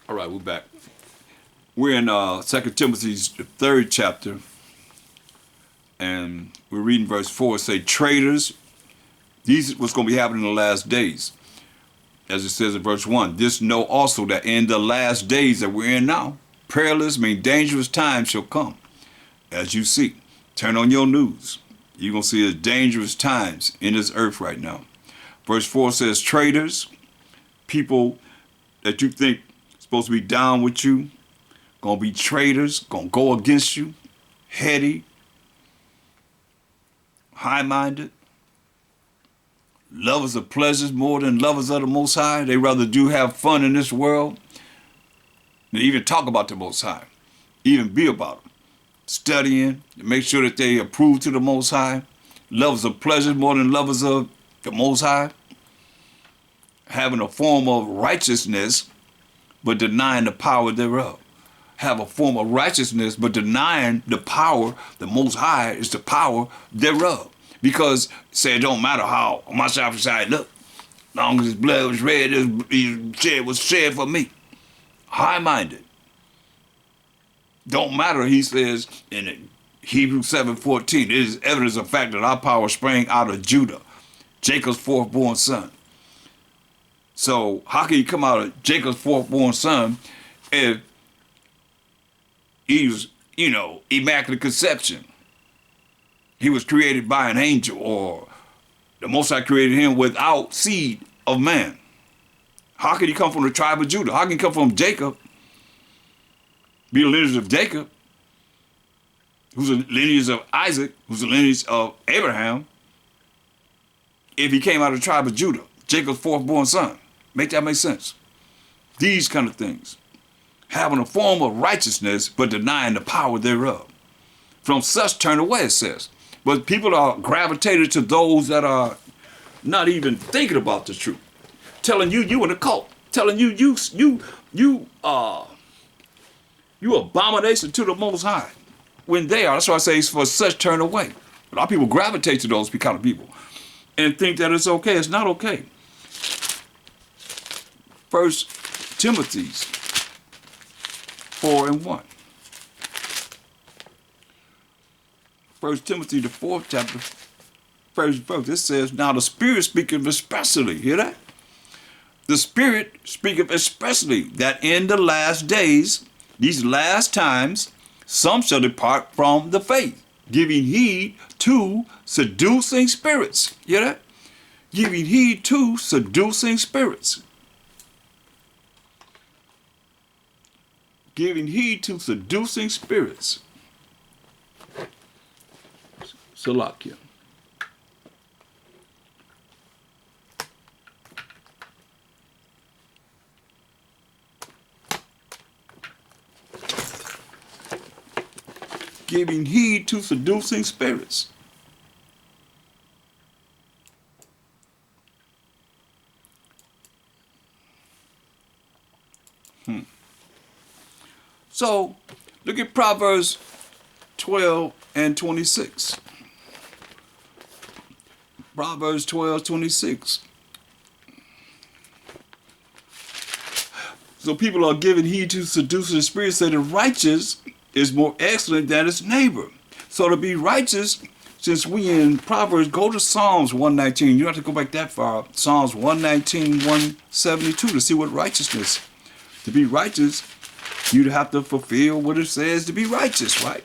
All right, we're back. We're in 2 Timothy's third chapter, and we're reading verse 4. It say, traitors, these is what's going to be happening in the last days. As it says in verse 1, this know also that in the last days that we're in now, perilous, dangerous times shall come. As you see, turn on your news. You're going to see the dangerous times in this earth right now. Verse 4 says, traitors, people that you think supposed to be down with you, gonna be traitors, gonna go against you, heady, high-minded, lovers of pleasures more than lovers of the Most High. They rather do have fun in this world than even talk about the Most High, even be about them. Studying to make sure that they approve to the Most High, lovers of pleasures more than lovers of the Most High, having a form of righteousness but denying the power thereof. Have a form of righteousness but denying the power, the Most High is the power thereof. Because say it don't matter how MASHAYACH look, as long as his blood was red, his was shed for me. High-minded. Don't matter, he says in Hebrews 7:14, it is evidence of the fact that our power sprang out of Judah, Jacob's fourth-born son. So how can you come out of Jacob's fourth-born son if he was, immaculate conception? He was created by an angel, or the Most High created him without seed of man. How can he come from the tribe of Judah? How can he come from Jacob, be the lineage of Jacob, who's the lineage of Isaac, who's the lineage of Abraham, if he came out of the tribe of Judah, Jacob's fourth-born son? Make that make sense? These kind of things. Having a form of righteousness, but denying the power thereof. From such turn away, it says. But people are gravitated to those that are not even thinking about the truth. Telling you in a cult. Telling you abomination to the Most High. When they are, that's why I say it's for such turn away. A lot of people gravitate to those kind of people and think that it's okay. It's not okay. 1 Timothy 4:1. 1 Timothy the 4th chapter, first verse, it says, now the Spirit speaketh expressly, hear that? The Spirit speaketh expressly that in the last days, these last times, some shall depart from the faith, giving heed to seducing spirits. Hear that? Giving heed to seducing spirits. Giving heed to seducing spirits. Salakia. Giving heed to seducing spirits. So, look at Proverbs 12:26. Proverbs 12:26. So people are giving heed to seducing spirits, say the righteous is more excellent than its neighbor. So to be righteous, since we in Proverbs, go to Psalms 119. You don't have to go back that far. Psalms 119, 172 to see what righteousness. To be righteous, you'd have to fulfill what it says to be righteous, right?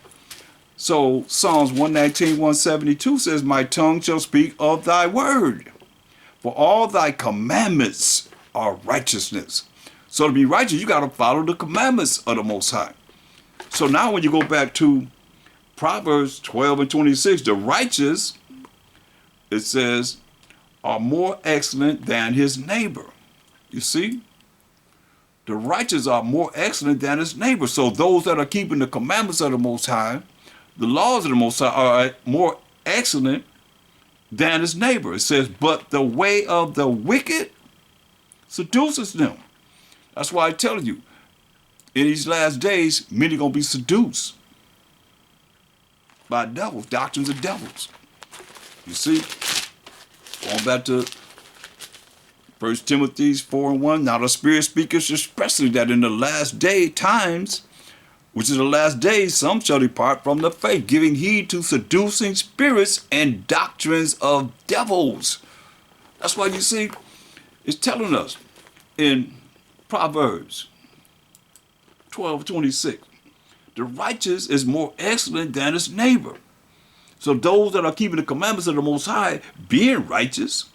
So Psalms 119, 172 says, my tongue shall speak of thy word, for all thy commandments are righteousness. So to be righteous, you got to follow the commandments of the Most High. So now when you go back to Proverbs 12:26, the righteous, it says, are more excellent than his neighbor. You see? The righteous are more excellent than his neighbor. So those that are keeping the commandments of the Most High, the laws of the Most High, are more excellent than his neighbor. It says, but the way of the wicked seduces them. That's why I tell you, in these last days, many going to be seduced by devils, doctrines of devils. You see? Going back to 1 Timothy 4:1. Now the Spirit speaketh expressly that in the last day times, which is the last days, some shall depart from the faith, giving heed to seducing spirits and doctrines of devils. That's why you see, it's telling us in Proverbs 12:26, the righteous is more excellent than his neighbor. So those that are keeping the commandments of the Most High, being righteous,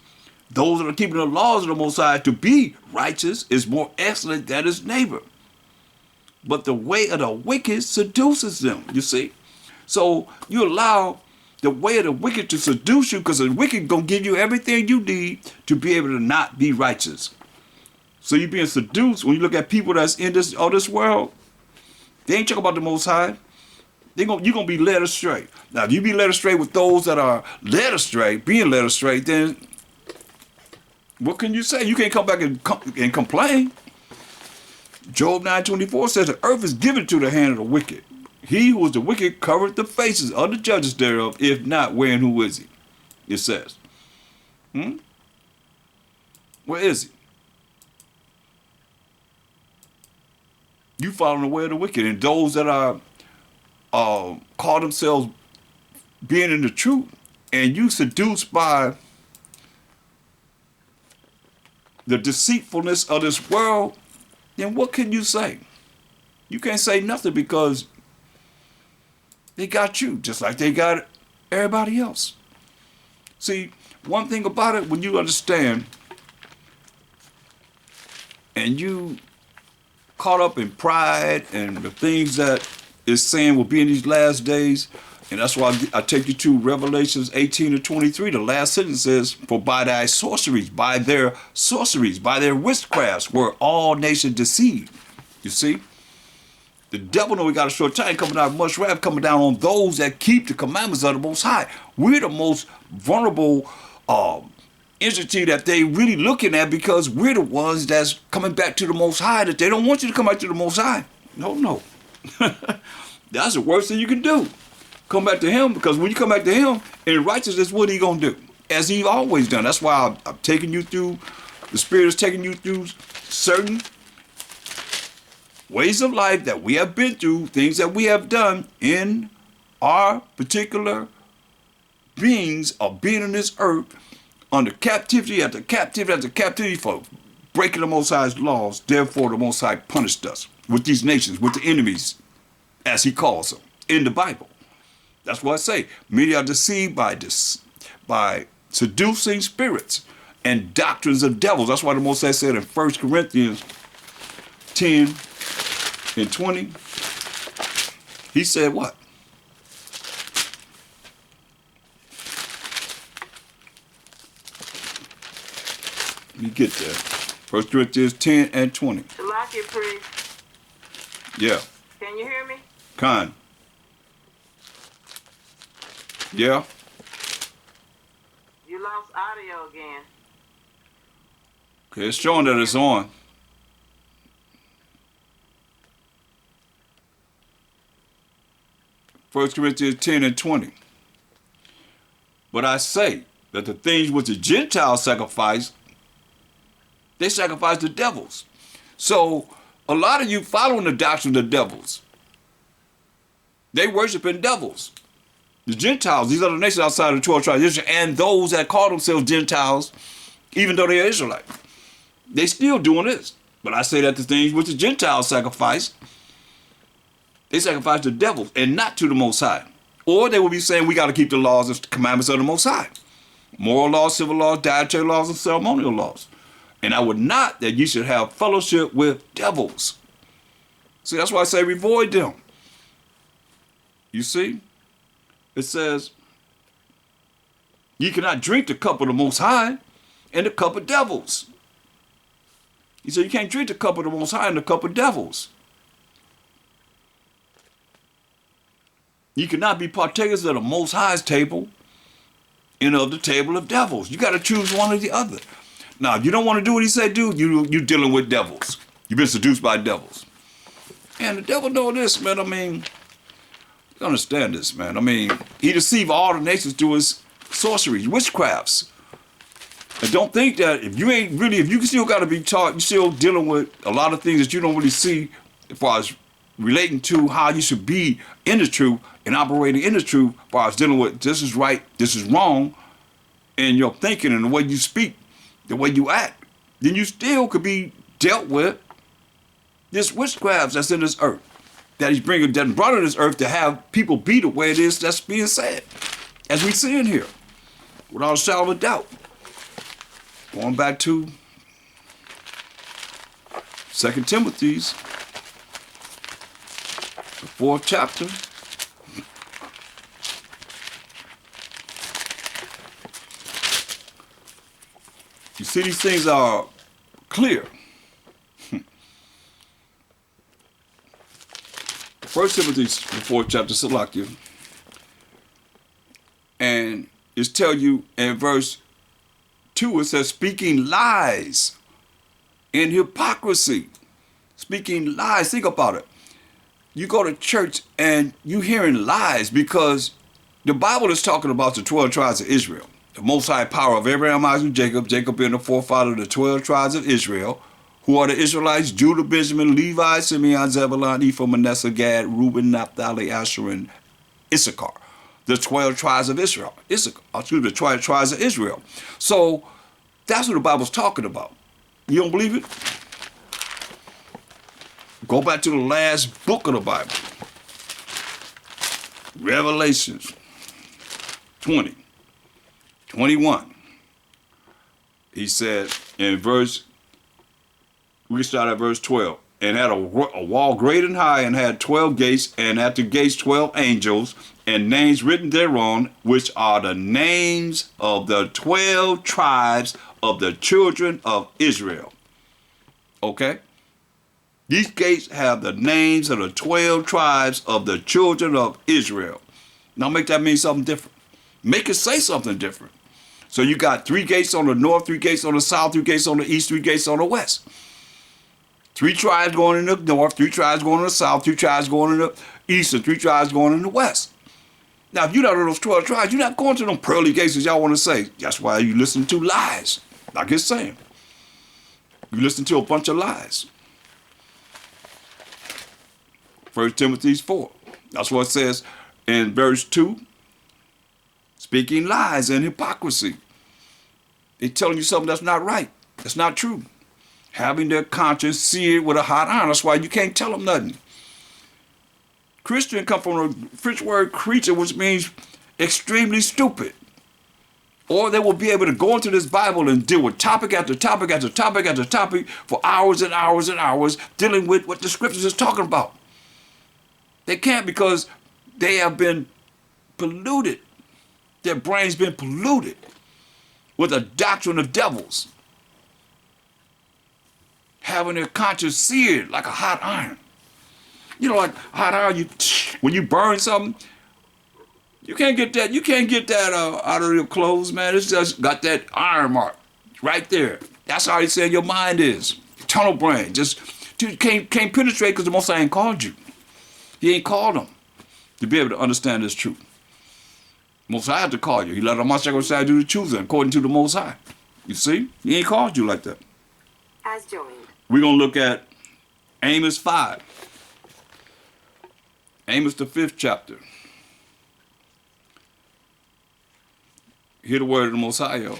those that are keeping the laws of the Most High to be righteous, is more excellent than his neighbor. But the way of the wicked seduces them, you see. So you allow the way of the wicked to seduce you, because the wicked going to give you everything you need to be able to not be righteous. So you're being seduced. When you look at people that's in this world, they ain't talking about the Most High. You're going to be led astray. Now, if you be led astray with those that are led astray, being led astray, then what can you say? You can't come back and complain. Job 9:24 says, the earth is given to the hand of the wicked. He who is the wicked covered the faces of the judges thereof. If not, where and who is he? It says. Where is he? You following the way of the wicked. And those that are call themselves being in the truth, and you seduced by the deceitfulness of this world, then what can you say? You can't say nothing, because they got you just like they got everybody else. See, one thing about it, when you understand and you caught up in pride and the things that is saying will be in these last days, and that's why I take you to Revelations 18:23. The last sentence says, for by thy sorceries, by their witchcrafts were all nations deceived. You see? The devil know we got a short time coming out, much wrath coming down on those that keep the commandments of the Most High. We're the most vulnerable entity that they really looking at, because we're the ones that's coming back to the Most High, that they don't want you to come back to the Most High. No. That's the worst thing you can do. Come back to him, because when you come back to him in righteousness, what are you going to do? As he's always done. That's why I'm taking you through, the Spirit is taking you through certain ways of life that we have been through, things that we have done in our particular beings of being on this earth, under captivity after captivity after captivity for breaking the Most High's laws. Therefore, the Most High punished us with these nations, with the enemies, as he calls them in the Bible. That's what I say. Many are deceived by seducing spirits and doctrines of devils. That's why the Most High said in 1 Corinthians 10:20, he said what? Let me get there. 1 Corinthians 10:20. Salaki, priest. Yeah. Can you hear me? Khan. Yeah. You lost audio again. Okay, it's showing that it's on. First Corinthians 10:20. But I say that the things which the Gentiles sacrifice, they sacrifice to devils. So a lot of you following the doctrine of the devils. They worshiping devils. The Gentiles, these other nations outside of the 12 tribes of Israel, and those that call themselves Gentiles, even though they are Israelites, they still doing this. But I say that the things which the Gentiles sacrifice, they sacrifice to devils and not to the Most High. Or they will be saying we got to keep the laws and commandments of the Most High. Moral laws, civil laws, dietary laws, and ceremonial laws. And I would not that you should have fellowship with devils. See, that's why I say avoid them. You see? It says, you cannot drink the cup of the Most High and the cup of devils. He said you can't drink the cup of the Most High and the cup of devils. You cannot be partakers of the Most High's table and of the table of devils. You got to choose one or the other. Now, if you don't want to do what he said do, you're dealing with devils. You've been seduced by devils. And the devil know this, man. I mean, you understand this, man. I mean, he deceived all the nations through his sorceries, witchcrafts. And don't think that if you still got to be taught, you're still dealing with a lot of things that you don't really see as far as relating to how you should be in the truth and operating in the truth, as far as dealing with this is right, this is wrong, and your thinking and the way you speak, the way you act, then you still could be dealt with this witchcraft that's in this earth, that he's brought in this earth to have people be the way it is that's being said, as we see in here, without a shadow of a doubt. Going back to 2 Timothy's, the 4th chapter. You see, these things are clear. 1 Timothy, the 4th chapter, Salakia, and it's tell you in verse 2, it says, speaking lies and hypocrisy. Speaking lies. Think about it. You go to church and you hearing lies because the Bible is talking about the 12 tribes of Israel. The Most High-Power of Abraham, Isaac, and Jacob. Jacob being the forefather of the 12 tribes of Israel. Who are the Israelites? Judah, Benjamin, Levi, Simeon, Zebulun, Ephraim, Manasseh, Gad, Reuben, Naphtali, Asher, and Issachar. The 12 tribes of Israel. The 12 tribes of Israel. So that's what the Bible's talking about. You don't believe it? Go back to the last book of the Bible. Revelations 20, 21. He said in we can start at verse 12. And had a wall great and high, and had 12 gates, and at the gates 12 angels, and names written thereon, which are the names of the 12 tribes of the children of Israel. Okay? These gates have the names of the 12 tribes of the children of Israel. Now make that mean something different. Make it say something different. So you got 3 gates on the north, 3 gates on the south, 3 gates on the east, 3 gates on the west. 3 tribes going in the north, 3 tribes going in the south, 2 tribes going in the east, and 3 tribes going in the west. Now, if you're not in those 12 tribes, you're not going to them pearly gates as y'all want to say. That's why you listen to lies. Like it's saying. You listen to a bunch of lies. 1 Timothy 4. That's what it says in verse 2. Speaking lies and hypocrisy. They're telling you something that's not right. That's not true. Having their conscience seared with a hot iron. That's why you can't tell them nothing. Christian come from a French word creature, which means extremely stupid. Or they will be able to go into this Bible and deal with topic after topic after topic after topic for hours and hours and hours, dealing with what the scriptures is talking about. They can't because they have been polluted. Their brain's been polluted with a doctrine of devils. Having their conscience seared like a hot iron. You know, like hot iron, when you burn something, you can't get that. You can't get that out of your clothes, man. It's just got that iron mark right there. That's how he said your mind is. Tunnel brain. Just can't penetrate because the Most High ain't called you. He ain't called them to be able to understand this truth. Most High had to call you. He let the MASHAYACH do the choosing according to the Most High. You see? He ain't called you like that. As joined. We're going to look at Amos 5. Amos, the 5th chapter. Hear the word of the Most High, yo.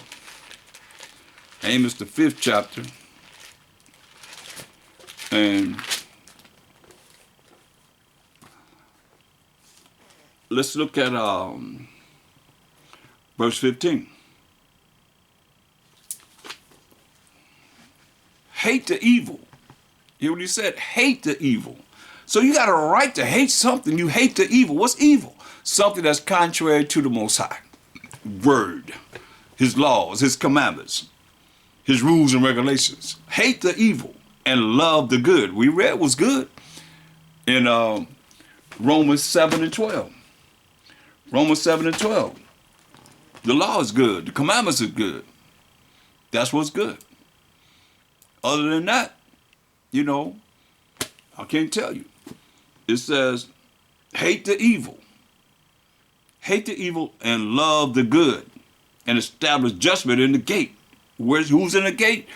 Amos, the 5th chapter. And let's look at verse 15. Hate the evil. Hear what he said? Hate the evil. So you got a right to hate something. You hate the evil. What's evil? Something that's contrary to the Most High. Word. His laws, his commandments, his rules and regulations. Hate the evil and love the good. We read what's good in Romans 7 and 12. Romans 7 and 12. The law is good. The commandments are good. That's what's good. Other than that, you know, I can't tell you. It says, hate the evil. Hate the evil and love the good, and establish judgment in the gate. Who's in the gate?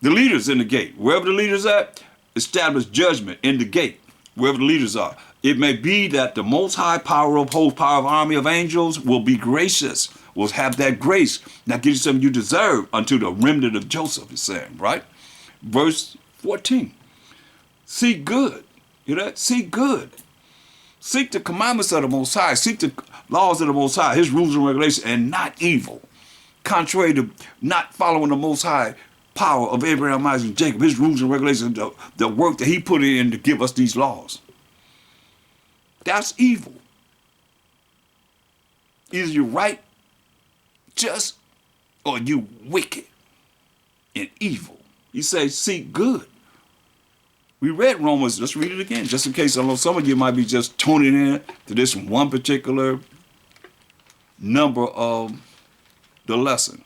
The leaders in the gate. Wherever the leaders at, establish judgment in the gate. Wherever the leaders are. It may be that the Most High Power of Hosts, Power of Army of Angels will be gracious, will have that grace. Now give you something you deserve unto the remnant of Joseph, is saying, right? Verse 14. Seek good. You know that? Seek good. Seek the commandments of the Most High. Seek the laws of the Most High, his rules and regulations, and not evil. Contrary to not following the Most High power of Abraham, Isaac, and Jacob, his rules and regulations, the work that he put in to give us these laws. That's evil. Either you're right, just, or you wicked and evil. You say, seek good. We read Romans, let's read it again, just in case I know some of you might be just tuning in to this one particular number of the lesson.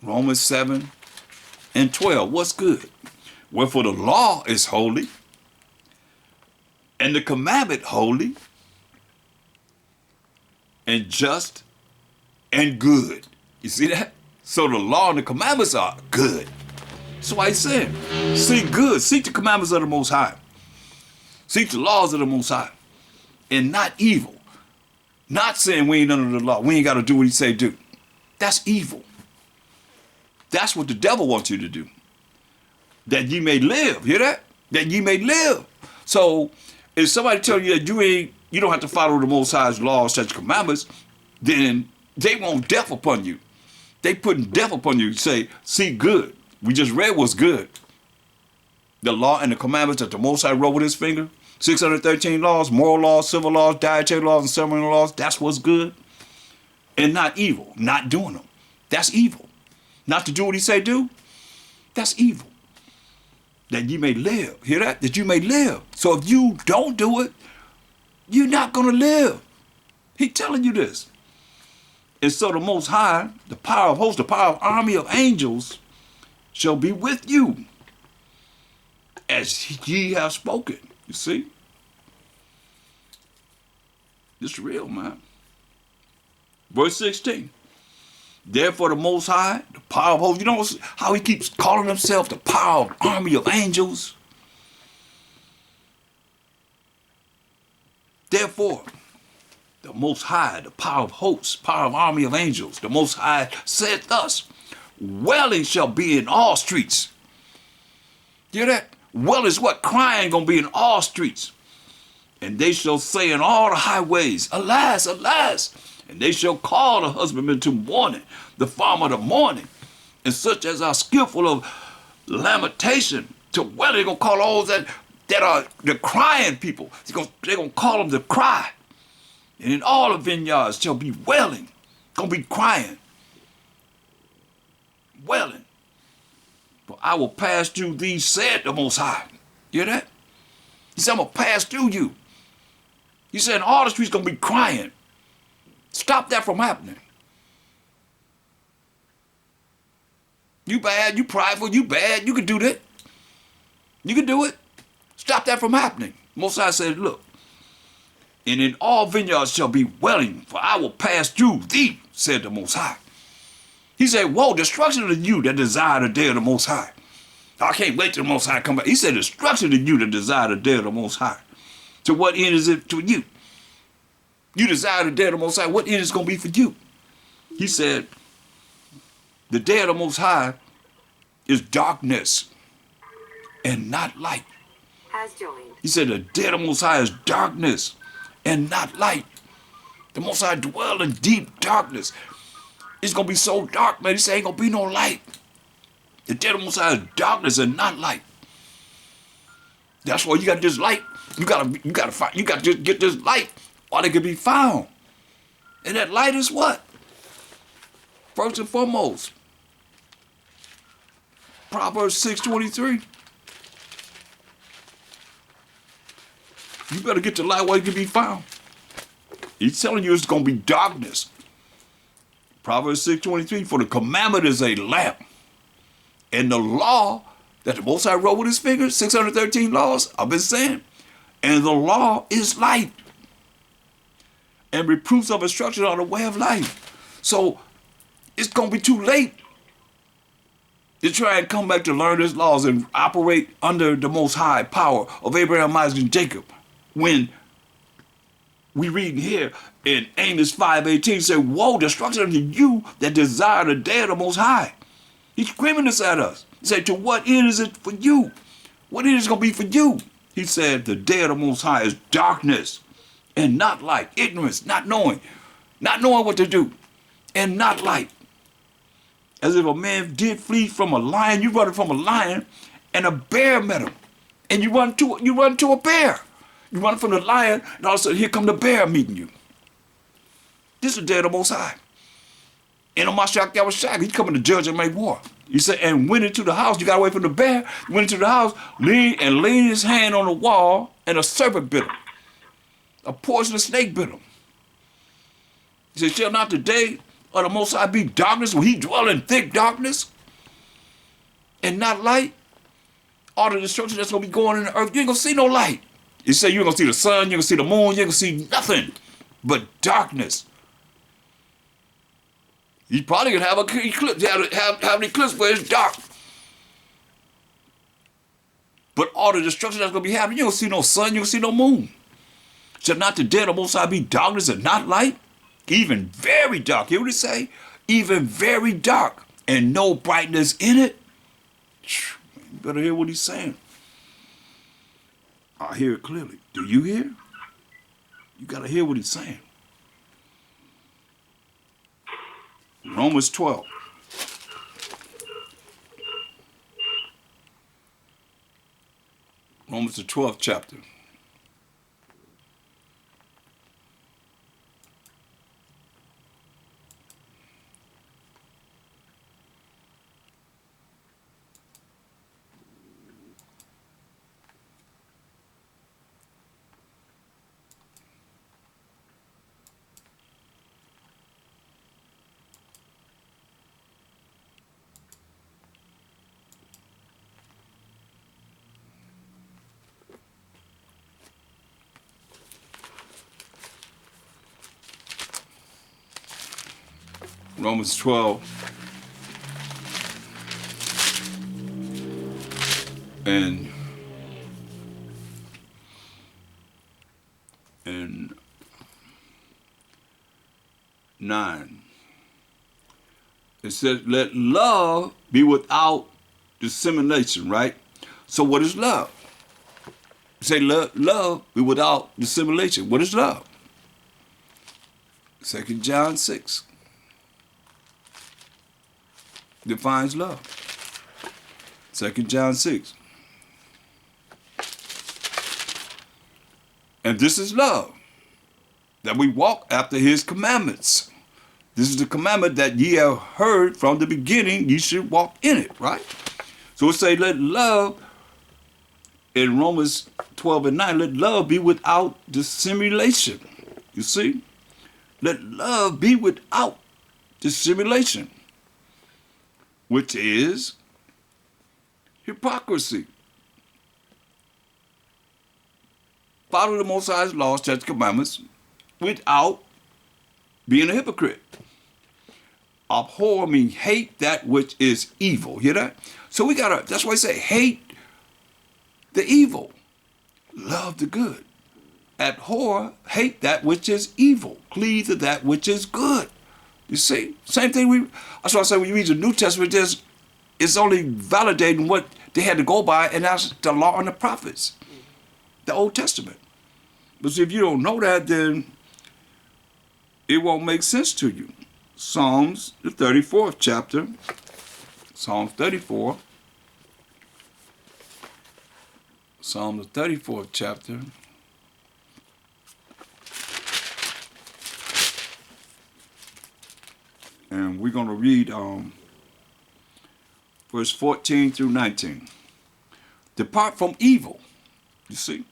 Romans 7 and 12, what's good? Wherefore the law is holy, and the commandment holy, and just, and good. You see that? So the law and the commandments are good. That's why he's saying, seek good, seek the commandments of the Most High. Seek the laws of the Most High, and not evil. Not saying we ain't under the law, we ain't got to do what he say do. That's evil. That's what the devil wants you to do. That ye may live, hear that? That ye may live. So if somebody tell you that you don't have to follow the Most High's laws, such commandments, then they want death upon you. They putting death upon you. Say, seek good. We just read what's good. The law and the commandments that the Most High wrote with his finger. 613 laws, moral laws, civil laws, dietary laws, and ceremonial laws. That's what's good. And not evil. Not doing them. That's evil. Not to do what he say do. That's evil. That ye may live. Hear that? That you may live. So if you don't do it, you're not going to live. He's telling you this. And so the Most High, the power of hosts, the power of army of angels, shall be with you as ye have spoken. You see? It's real, man. Verse 16. Therefore the Most High, the power of hosts, you know how he keeps calling himself the power of army of angels? Therefore, the Most High, the power of hosts, power of army of angels, the Most High said thus, wailing shall be in all streets. Hear that? Well is what? Crying gonna be in all streets. And they shall say in all the highways, alas, alas. And they shall call the husbandman to mourning, the farmer to mourning. And such as are skillful of lamentation to wail. They're gonna call all that are the crying people. They're gonna call them to cry. And in all the vineyards shall be wailing. Gonna be crying. Wailing. For I will pass through thee, said the Most High. You hear that? He said, I'm going to pass through you. He said, all the streets going to be crying. Stop that from happening. You bad, you prideful, you bad, you can do that. You can do it. Stop that from happening. Most High said, look, and in all vineyards shall be wailing, for I will pass through thee, said the Most High. He said, whoa, destruction to you that desire the day of the Most High. I can't wait till the Most High come back. He said, destruction to you that desire the day of the Most High. To what end is it to you? You desire the day of the Most High. What end is it going to be for you? He said, the day of the Most High is darkness and not light. Has joined. He said, the day of the Most High is darkness and not light. The Most High dwell in deep darkness. It's going to be so dark, man. He said, ain't going to be no light. The day of the Most High is darkness and not light. That's why you got this light. You got to get this light while it can be found. And that light is what? First and foremost, Proverbs 6:23. You better get the light while it can be found. He's telling you it's going to be darkness. Proverbs 6:23, for the commandment is a lamp, and the law that the Most High wrote with his finger, 613 laws, I've been saying, and the law is light, and reproofs of instruction are the way of life. So it's going to be too late to try and come back to learn his laws and operate under the Most High power of Abraham, Isaac, and Jacob. When we read here in Amos 5:18, say, woe, destruction unto you that desire the day of the Most High. He's screaming this at us. He said, to what end is it for you? What end is it going to be for you? He said, the day of the Most High is darkness and not light, ignorance, not knowing what to do, and not light. As if a man did flee from a lion, you run from a lion, and a bear met him, and you run to a bear. You run from the lion, and all of a sudden here come the bear meeting you. This is the day of the Most High. And MASHAYACH, he's coming to judge and make war. He said, and went into the house. You got away from the bear. He went into the house, leaned his hand on the wall, and a serpent bit him. A poisonous snake bit him. He said, shall not the day of the Most High be darkness, when he dwell in thick darkness and not light? All the destruction that's going to be going in the earth, you ain't going to see no light. He said, you ain't going to see the sun, you ain't going to see the moon, you ain't going to see nothing but darkness. He's probably going to have an eclipse, have an eclipse where it's dark. But all the destruction that's going to be happening, you don't see no sun, you don't see no moon. Shall not the day of the Most High be darkness and not light? Even very dark. Hear what it say? Even very dark and no brightness in it. You better hear what he's saying. I hear it clearly. Do you hear? You got to hear what he's saying. Romans 12. Romans the 12th chapter. Romans 12 and 9. It says, let love be without dissimulation, right? So what is love? Say love be without dissimulation. What is love? 2 John 6 defines love. 2 John 6. And this is love, that we walk after his commandments. This is the commandment that ye have heard from the beginning, ye should walk in it, right? So it say, let love, in Romans 12 and 9, let love be without dissimulation. You see? Let love be without dissimulation, which is hypocrisy. Follow the Most High's laws, statutes, commandments, without being a hypocrite. Abhor means hate that which is evil. Hear that? So we gotta, that's why I say hate the evil, love the good. Abhor, hate that which is evil, cleave to that which is good. You see, same thing. That's why I say when you read the New Testament, it's only validating what they had to go by, and that's the law and the prophets, the Old Testament. But see, if you don't know that, then it won't make sense to you. Psalms, the 34th chapter, Psalms 34, Psalm the 34th chapter, and we're going to read verse 14 through 19. Depart from evil, you see.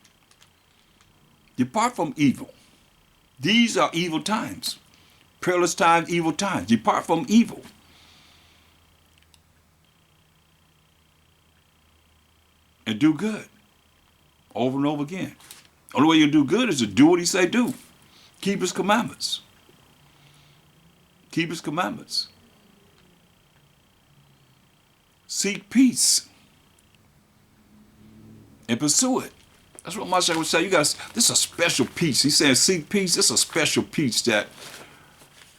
Depart from evil. These are evil times. Perilous times, evil times. Depart from evil. And do good. Over and over again. Only way you do good is to do what he say do. Keep his commandments. Keep his commandments. Seek peace and pursue it. That's what Mashiach would say. You guys, this is a special peace. He said, seek peace. It's a special peace that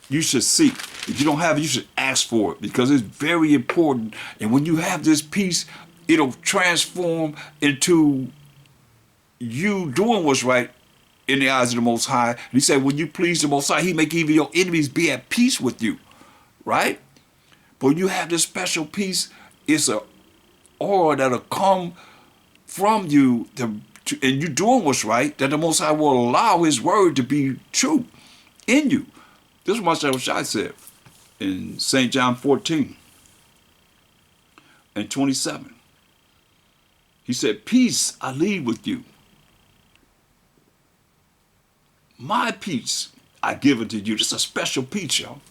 you should seek. If you don't have it, you should ask for it because it's very important. And when you have this peace, it'll transform into you doing what's right in the eyes of the Most High. And he said, when you please the Most High, he make even your enemies be at peace with you, right? But when you have this special peace, it's an aura that'll come from you, and you doing what's right, that the Most High will allow his word to be true in you. This is what MASHAYACH said in St. John 14 and 27. He said, peace I leave with you. My peace I give unto you. This is a special peace, y'all.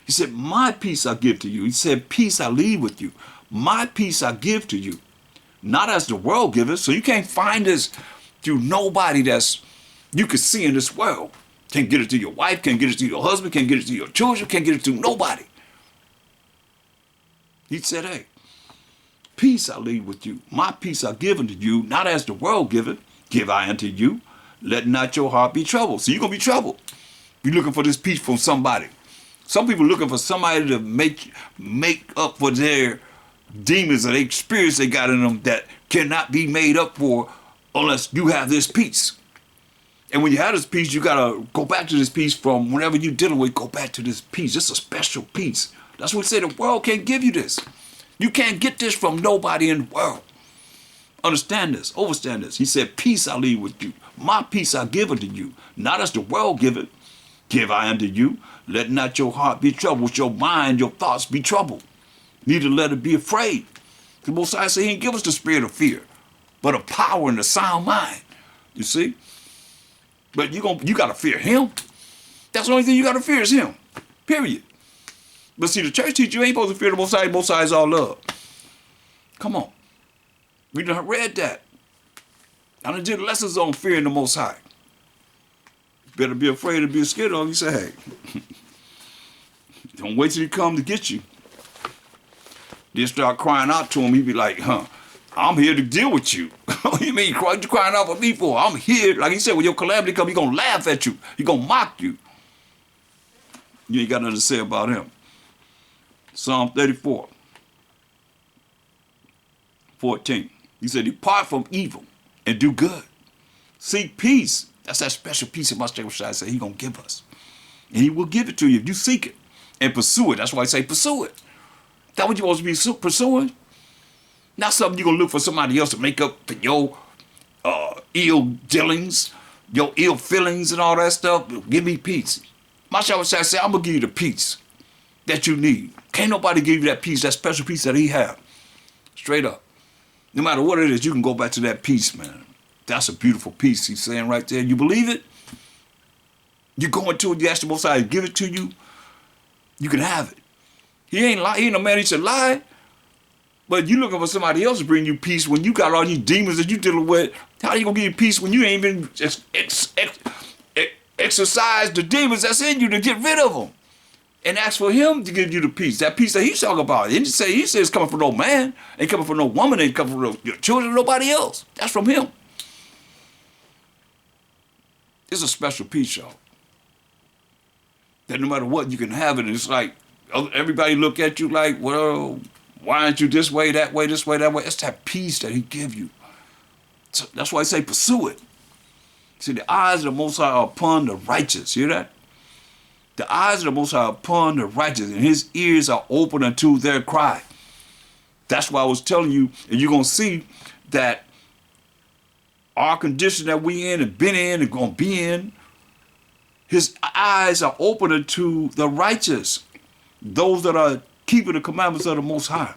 He said, my peace I give to you. He said, peace I leave with you. My peace I give to you. Not as the world giveth. So you can't find this through nobody that's you can see in this world. Can't get it to your wife, can't get it to your husband, can't get it to your children, can't get it to nobody. He said, hey, peace I leave with you. My peace I give unto you, not as the world giveth, give I unto you. Let not your heart be troubled. So you're going to be troubled. You're looking for this peace from somebody. Some people looking for somebody to make up for their demons or their spirits they got in them that cannot be made up for unless you have this peace. And when you have this peace, you got to go back to this peace from whenever you're dealing with, go back to this peace. This is a special peace. That's what we say, the world can't give you this. You can't get this from nobody in the world. Understand this, understand this. He said, peace I leave with you. My peace I give unto you. Not as the world giveth, give I unto you. Let not your heart be troubled, your mind, your thoughts be troubled. Neither let it be afraid. The Most High said he didn't give us the spirit of fear, but a power and a sound mind. You see? But you got to fear him. That's the only thing you got to fear is him. Period. But see, the church teacher, you ain't supposed to fear the Most High. Most High is all love. Come on. We done read that. I done did lessons on fearing the Most High. Better be afraid and be scared of him. He said, hey, don't wait till he come to get you. Then start crying out to him. He'd be like, I'm here to deal with you. What you mean? What you crying out for me for? I'm here. Like he said, when your calamity comes, he's going to laugh at you. He's going to mock you. You ain't got nothing to say about him. Psalm 34, 14. He said, depart from evil and do good. Seek peace. That's that special peace that MASHAYACH said he's going to give us. And he will give it to you if you seek it and pursue it. That's why I say pursue it. That's what you're supposed to be pursuing. Not something you're going to look for somebody else to make up for your ill dealings, your ill feelings and all that stuff. Give me peace. MASHAYACH said, I'm going to give you the peace that you need. Can't nobody give you that peace, that special peace that he have. Straight up. No matter what it is, you can go back to that peace, man. That's a beautiful peace he's saying right there. You believe it? You go into it, you ask the Most High to give it to you, you can have it. He ain't a man, he should lie. But you looking for somebody else to bring you peace when you got all these demons that you dealing with. How you gonna give you peace when you ain't even exercise the demons that's in you to get rid of them? And ask for him to give you the peace. That peace that he's talking about. He said it's coming from no man, ain't coming from no woman, ain't coming from your children, nobody else. That's from him. It's a special peace, y'all. That no matter what, you can have it. And it's like everybody look at you like, well, why aren't you this way, that way, this way, that way? It's that peace that he give you. So that's why I say pursue it. See, the eyes of the Most High are upon the righteous. Hear that? The eyes of the Most High are upon the righteous, and his ears are open unto their cry. That's why I was telling you, and you're going to see that our condition that we in and been in and going to be in, his eyes are open unto the righteous, those that are keeping the commandments of the Most High,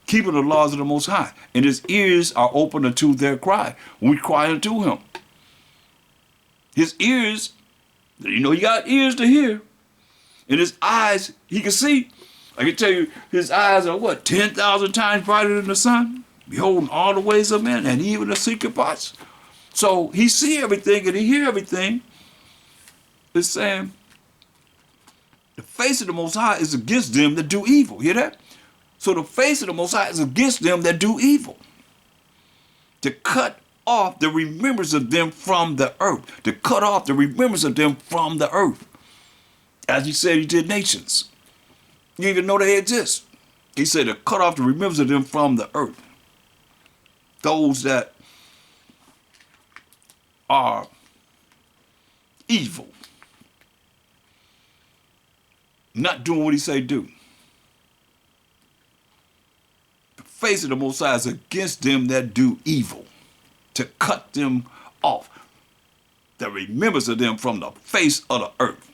keeping the laws of the Most High, and his ears are open unto their cry. We cry unto him. His ears, you know, he got ears to hear. And his eyes, he can see. I can tell you, his eyes are what, 10,000 times brighter than the sun, beholding all the ways of men and even the secret parts. So he see everything and he hear everything. It's saying, the face of the Most High is against them that do evil. Hear that? So the face of the Most High is against them that do evil, to cut off the remembrance of them from the earth, to cut off the remembrance of them from the earth. As he said he did nations. You didn't even know they exist. He said to cut off the remembrance of them from the earth. Those that are evil, not doing what he say do. The face of the Most High is against them that do evil, to cut them off, the remembrance of them from the face of the earth.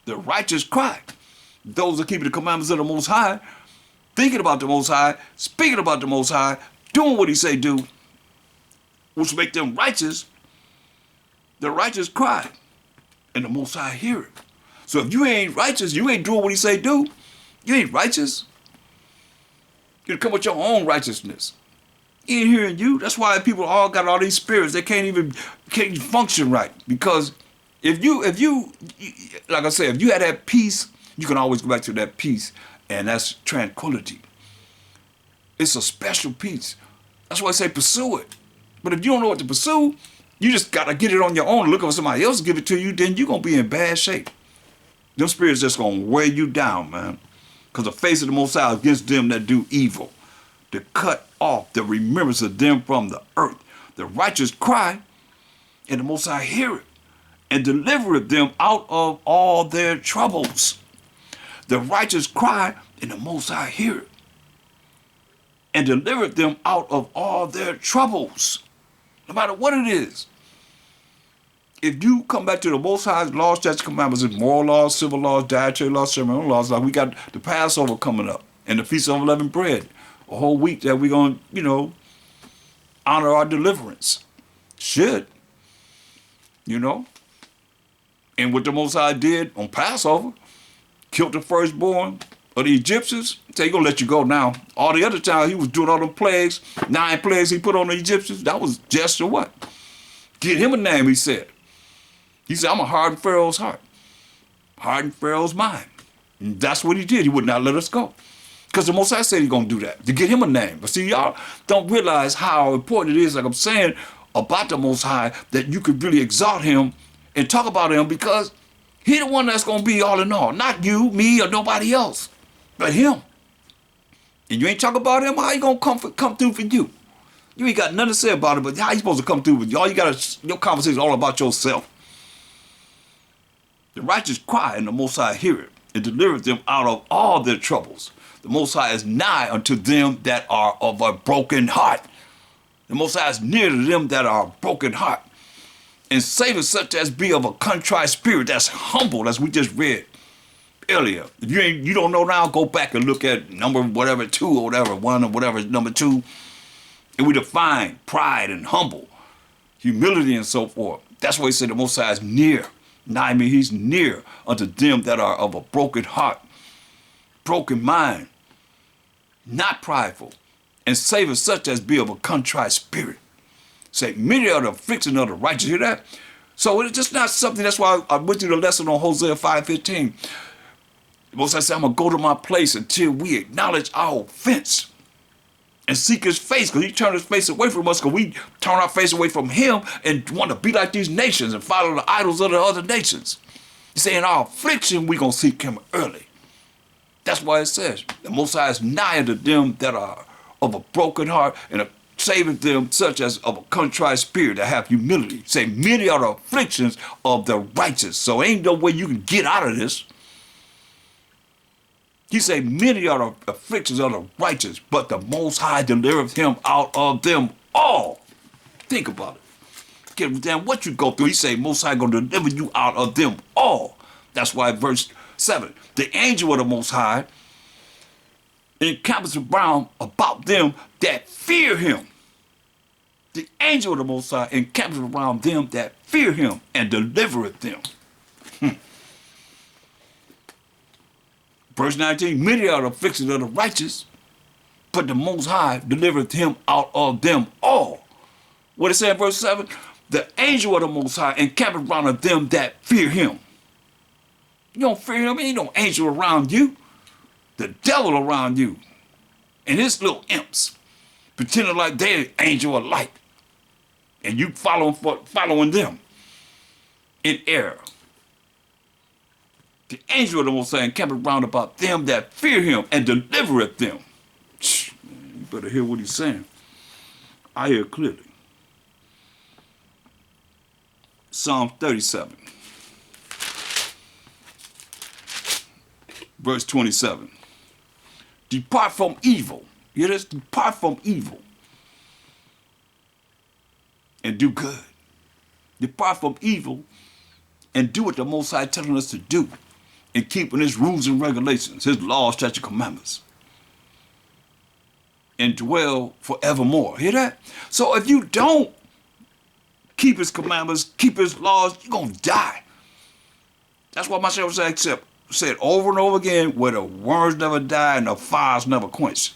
The righteous cry. Those that keep the commandments of the Most High, thinking about the Most High, speaking about the Most High, doing what he say do, which make them righteous. The righteous cry, and the Most High hear it. So if you ain't righteous, you ain't doing what he say do, you ain't righteous. You come with your own righteousness. He ain't hearing you. That's why people all got all these spirits. They can't even function right. Because if you, like I said, if you had that peace, you can always go back to that peace, and that's tranquility. It's a special peace. That's why I say pursue it. But if you don't know what to pursue, you just got to get it on your own. Look for somebody else to give it to you, then you're going to be in bad shape. Them spirits just going to weigh you down, man. Because the face of the Most High is against them that do evil, to cut off the remembrance of them from the earth. The righteous cry, and the Most High hear it, and delivereth them out of all their troubles. The righteous cry, and the Most High hear it, and delivereth them out of all their troubles. No matter what it is. If you come back to the Most High's laws, statutes, commandments, and moral laws, civil laws, dietary laws, ceremonial laws, like we got the Passover coming up and the Feast of Unleavened Bread, a whole week that we're going to, honor our deliverance. Should, And what the Most High did on Passover, killed the firstborn of the Egyptians, say he's going to let you go now. All the other time he was doing all them plagues, 9 plagues he put on the Egyptians, that was just to what? Get him a name, he said. He said, I'm going to harden Pharaoh's heart, harden Pharaoh's mind. And that's what he did. He would not let us go. Because the Most High said he's going to do that, to get him a name. But see, y'all don't realize how important it is, like I'm saying, about the Most High, that you could really exalt him and talk about him, because he the one that's going to be all in all. Not you, me, or nobody else, but him. And you ain't talk about him, how you going to come through for you? You ain't got nothing to say about it, but how you supposed to come through with you? All you got is, your conversation is all about yourself. The righteous cry, and the Most High hear it, and delivereth them out of all their troubles. The Most High is nigh unto them that are of a broken heart. The Most High is near to them that are of broken heart, and saveth such as be of a contrite spirit, that's humble, as we just read earlier. If you don't know now, go back and look at number whatever 2 or whatever 1 or whatever number 2, and we define pride and humble, humility and so forth. That's why he said the Most High is near. Now, I mean, he's near unto them that are of a broken heart, broken mind, not prideful, and saveth such as be of a contrite spirit. Say, many are the afflictions of the righteous. Hear that? So it's just not something. That's why I went through the lesson on Hosea 5:15. The Most High said, I'm going to go to my place until we acknowledge our offense and seek his face, because he turned his face away from us, because we turn our face away from him and want to be like these nations and follow the idols of the other nations. He said, in our affliction, we're going to seek him early. That's why it says, the Most High is nigh unto them that are of a broken heart, and saving them such as of a contrite spirit, that have humility. Say, many are the afflictions of the righteous. So ain't no way you can get out of this. He said, many are the afflictions of the righteous, but the Most High delivereth him out of them all. Think about it. Get down what you go through. He said, Most High going to deliver you out of them all. That's why verse 7, the angel of the Most High encampeth around about them that fear him. The angel of the Most High encampeth around them that fear him, and delivereth them. Verse 19, many are the afflictions of the righteous, but the Most High delivereth him out of them all. What it said in verse 7? The angel of the Most High encampeth around them that fear him. You don't fear him, ain't no angel around you. The devil around you. and his little imps pretending like they're angel of light, and you following them in error. The angel of the Most High encampeth round about them that fear him and delivereth them. Man, you better hear what he's saying. I hear clearly. Psalm 37, verse 27. Depart from evil. Hear this? Depart from evil and do good. Depart from evil and do what the Most High is telling us to do, and keeping his rules and regulations, his laws, statutes, commandments, and dwell forevermore. Hear that? So if you don't keep his commandments, keep his laws, you're going to die. That's why MASHAYACH said over and over again, where the worms never die and the fires never quench.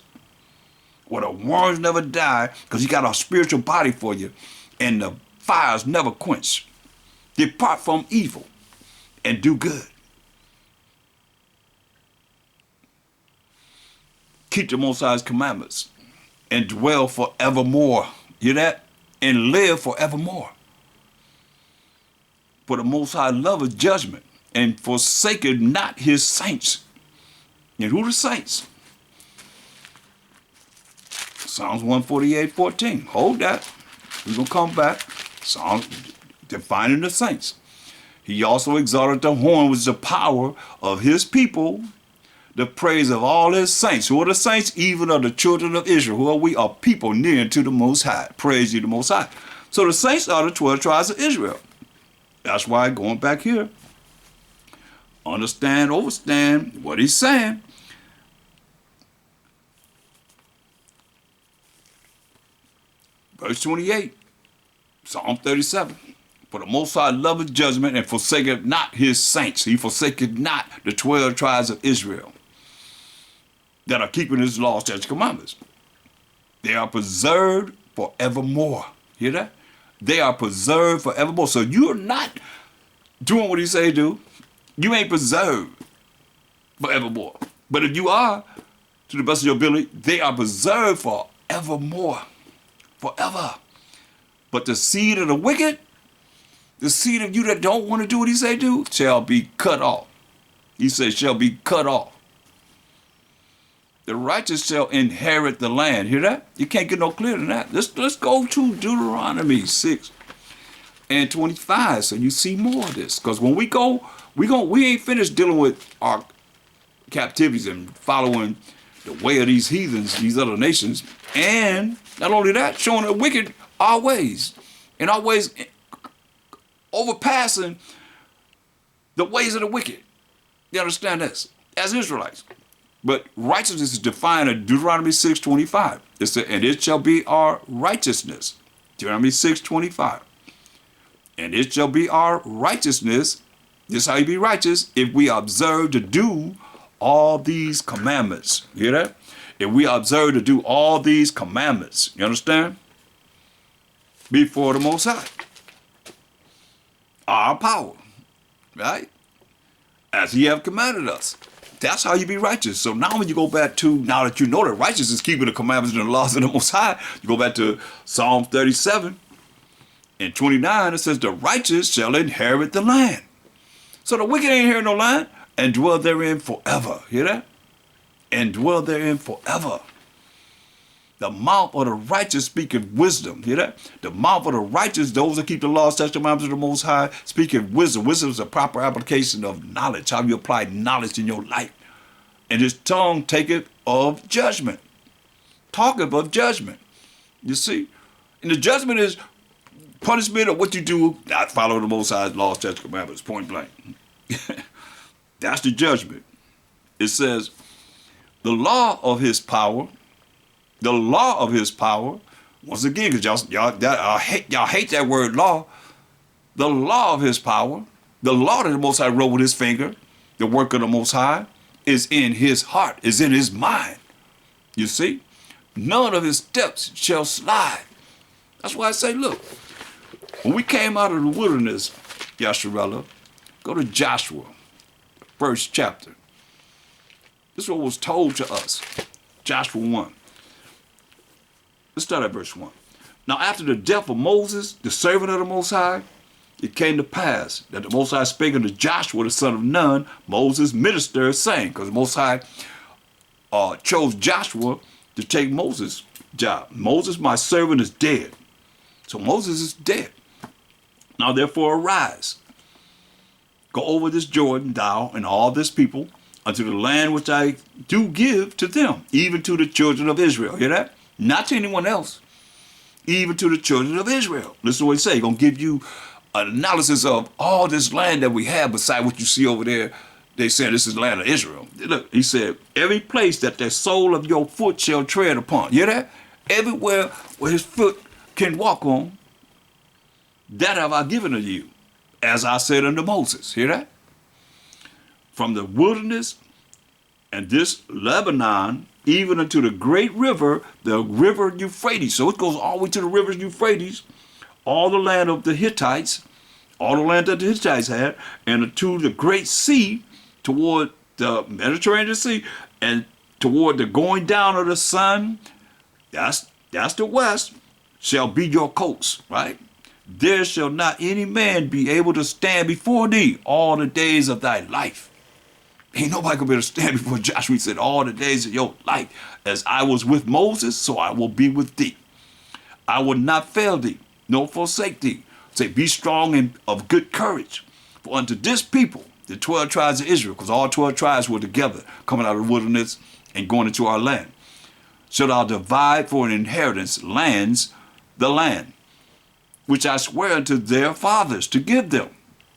Where the worms never die, because he got a spiritual body for you, and the fires never quench. Depart from evil and do good. Keep the Most High's commandments and dwell forevermore. Hear that? And live forevermore. For the Most High loveth judgment and forsaketh not his saints. And who the saints? Psalms 148:14. Hold that. We're going to come back. Psalms defining the saints. He also exalted the horn, which is the power of his people, the praise of all his saints. Who are the saints? Even of the children of Israel. Who are we? Are people near to the Most High. Praise you, the Most High. So the saints are the 12 tribes of Israel. That's why, going back here, understand, overstand what he's saying. Verse 28, Psalm 37. For the Most High loveth judgment and forsaketh not his saints. He forsaketh not the 12 tribes of Israel that are keeping his laws, statutes, commandments. They are preserved forevermore. Hear that? They are preserved forevermore. So you're not doing what he say do. You ain't preserved forevermore. But if you are, to the best of your ability, they are preserved forevermore. Forever. But the seed of the wicked, the seed of you that don't want to do what he say do, shall be cut off. He says shall be cut off. The righteous shall inherit the land. Hear that? You can't get no clearer than that. Let's go to Deuteronomy 6:25 so you see more of this. Because when we ain't finished dealing with our captivities and following the way of these heathens, these other nations. And not only that, showing the wicked our ways. And our ways overpassing the ways of the wicked. You understand this? As Israelites. But righteousness is defined in Deuteronomy 6:25. It said, and it shall be our righteousness. Deuteronomy 6:25. And it shall be our righteousness. This is how you be righteous, if we observe to do all these commandments. You hear that? If we observe to do all these commandments. You understand? Before the Most High. Our power. Right? As he have commanded us. That's how you be righteous. So now when you go back to, now that you know that righteousness is keeping the commandments and the laws of the Most High, you go back to Psalm 37:29, it says, the righteous shall inherit the land. So the wicked ain't inherit no land, and dwell therein forever. Hear that? And dwell therein forever. The mouth of the righteous speaketh wisdom. Hear that? The mouth of the righteous, those that keep the law, statutes, commandments of the Most High, speaketh wisdom. Wisdom is a proper application of knowledge, how you apply knowledge in your life. And his tongue taketh of judgment. Talketh of judgment. You see? And the judgment is punishment of what you do, not follow the Most High's law, statutes, commandments, point blank. That's the judgment. It says, the law of his power, the law of his power, once again, because y'all hate that word law. The law of his power, the law that the Most High wrote with his finger, the work of the Most High, is in his heart, is in his mind. You see? None of his steps shall slide. That's why I say, look, when we came out of the wilderness, Yasharella, go to Joshua, first chapter. This is what was told to us. Joshua 1. Let's start at verse 1. Now after the death of Moses, the servant of the Most High, it came to pass that the Most High spake unto Joshua, the son of Nun, Moses' minister, saying, because the Most High chose Joshua to take Moses' job. Moses, my servant, is dead. So Moses is dead. Now therefore arise, go over this Jordan, thou and all this people, unto the land which I do give to them, even to the children of Israel. Hear that? Not to anyone else, even to the children of Israel. Listen to what he say. He's going to give you an analysis of all this land that we have beside what you see over there. They said this is the land of Israel. Look, he said, every place that the sole of your foot shall tread upon. Hear that? Everywhere where his foot can walk on, that have I given to you, as I said unto Moses. Hear that? From the wilderness and this Lebanon, even unto the great river, the river Euphrates. So it goes all the way to the river Euphrates, all the land of the Hittites, all the land that the Hittites had, and to the great sea, toward the Mediterranean Sea, and toward the going down of the sun, that's the west, shall be your coast, right? There shall not any man be able to stand before thee all the days of thy life. Ain't nobody gonna be able to stand before Joshua. He said, all the days of your life, as I was with Moses, so I will be with thee. I will not fail thee, nor forsake thee. Say, be strong and of good courage. For unto this people, the 12 tribes of Israel, because all 12 tribes were together, coming out of the wilderness and going into our land, shall thou divide for an inheritance lands, the land, which I swear unto their fathers to give them,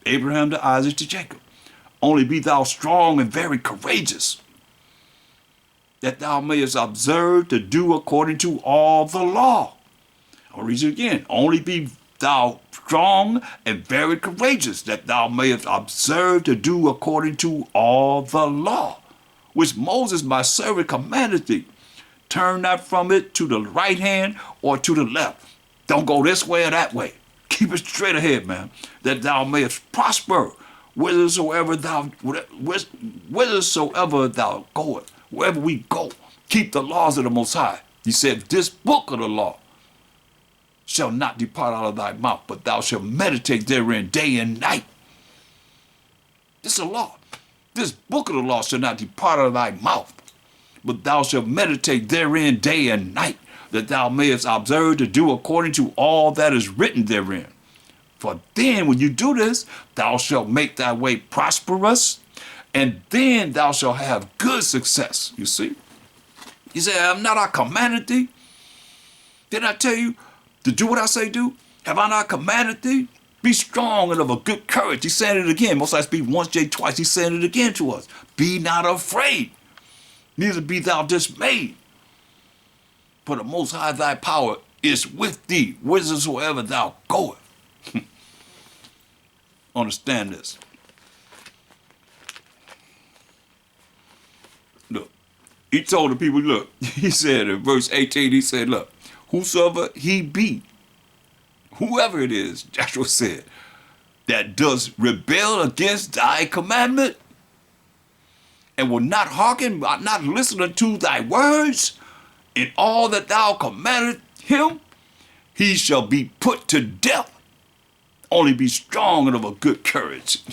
Abraham to Isaac to Jacob. Only be thou strong and very courageous, that thou mayest observe to do according to all the law. I'll read it again. Only be thou strong and very courageous, that thou mayest observe to do according to all the law, which Moses my servant commanded thee. Turn not from it to the right hand or to the left. Don't go this way or that way. Keep it straight ahead, man, that thou mayest prosper whithersoever thou goest. Wherever we go, keep the laws of the Most High. He said, this book of the law shall not depart out of thy mouth, but thou shalt meditate therein day and night. This is a law. This book of the law shall not depart out of thy mouth, but thou shalt meditate therein day and night, that thou mayest observe to do according to all that is written therein. For then when you do this, thou shalt make thy way prosperous, and then thou shalt have good success. You see? He said, have not I commanded thee? Didn't I tell you to do what I say do? Have I not commanded thee? Be strong and of a good courage. He said it again. Most I speak once, J twice. He said it again to us. Be not afraid, neither be thou dismayed. For the Most High thy power is with thee, whithersoever thou goest. Understand this. Look, he told the people, look, he said in verse 18, he said, look, whosoever he be, whoever it is, Joshua said, that does rebel against thy commandment and will not hearken, not listen unto thy words in all that thou commandest him, he shall be put to death. Only be strong and of a good courage.